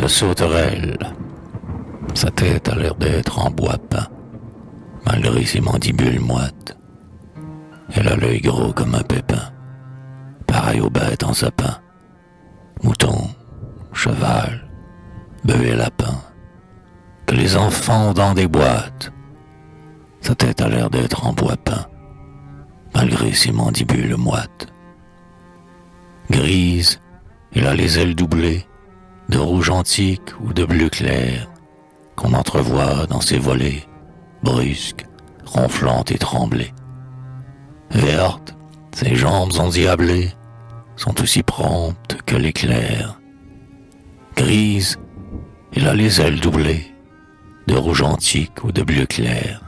sauterelle. Sa tête a l'air d'être en bois peint, malgré ses mandibules moites. Elle a l'œil gros comme un pépin, pareil aux bêtes en sapin. Mouton, cheval, bœuf et lapin, que les enfants ont dans des boîtes. Sa tête a l'air d'être en bois peint, malgré ses mandibules moites. Grise, elle a les ailes doublées, de rouge antique ou de bleu clair, qu'on entrevoit dans ses volets, brusques, ronflantes et tremblées. Verte, ses jambes endiablées sont aussi promptes que l'éclair. Grise, elle a les ailes doublées, de rouge antique ou de bleu clair.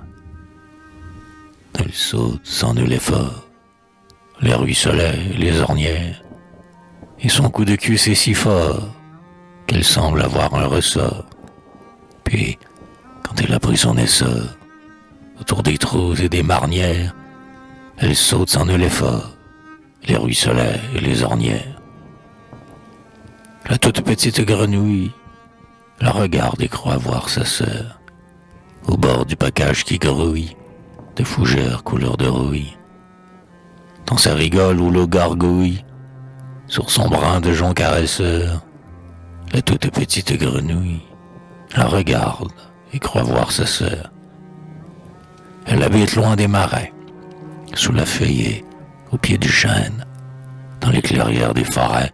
Elle saute sans nul effort, les ruisselets, les ornières, et son coup de queue c'est si fort qu'elle semble avoir un ressort. Puis, quand elle a pris son essor, autour des trous et des marnières, elle saute sans nul effort, les ruisselets et les ornières. La toute petite grenouille la regarde et croit voir sa sœur, au bord du pacage qui grouille, de fougères couleur de rouille. Dans sa rigole où l'eau gargouille, sur son brin de jonc caresseur, la toute petite grenouille la regarde et croit voir sa sœur. Elle habite loin des marais, sous la feuillée, au pied du chêne, dans les clairières des forêts,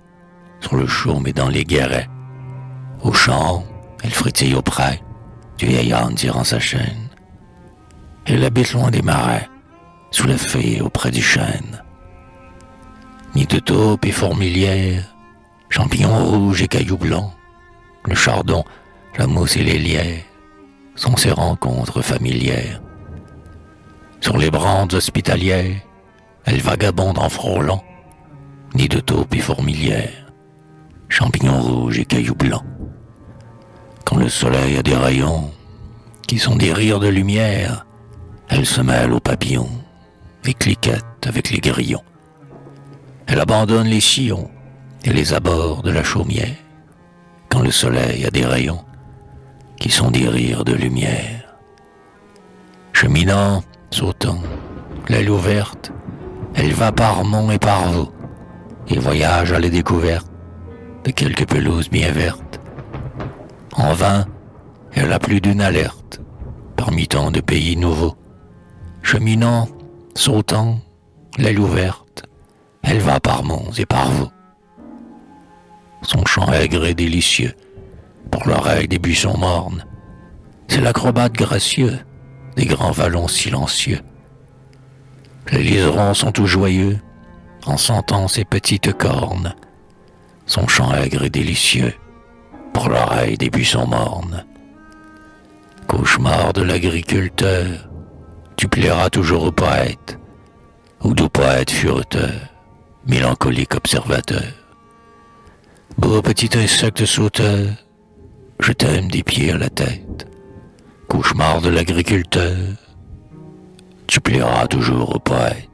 sur le chaume et dans les guérets. Au champ, elle frétille auprès du vieil âne tirant sa chaîne. Elle habite loin des marais, sous la feuillée auprès du chêne. Nid de taupes et fourmilières, champignons rouges et cailloux blancs, le chardon, la mousse et les lierres sont ses rencontres familières. Sur les brandes hospitalières, elle vagabonde en frôlant, nid de taupes et fourmilières, champignons rouges et cailloux blancs. Quand le soleil a des rayons, qui sont des rires de lumière, elle se mêle aux papillons et cliquette avec les grillons. Elle abandonne les sillons et les abords de la chaumière, quand le soleil a des rayons, qui sont des rires de lumière. Cheminant, sautant, l'aile ouverte, elle va par monts et par vaux, et voyage à la découverte de quelques pelouses bien vertes. En vain, elle a plus d'une alerte, parmi tant de pays nouveaux. Cheminant, sautant, l'aile ouverte, elle va par monts et par vaux. Son chant aigre et délicieux, pour l'oreille des buissons mornes, c'est l'acrobate gracieux des grands vallons silencieux. Les liserons sont tout joyeux en sentant ses petites cornes. Son chant aigre et délicieux, pour l'oreille des buissons mornes. Cauchemar de l'agriculteur, tu plairas toujours au poète, ou doux poète fureteur, mélancolique observateur. Beau petit insecte sauteur, je t'aime des pieds à la tête. Cauchemar de l'agriculteur, tu plairas toujours au poète,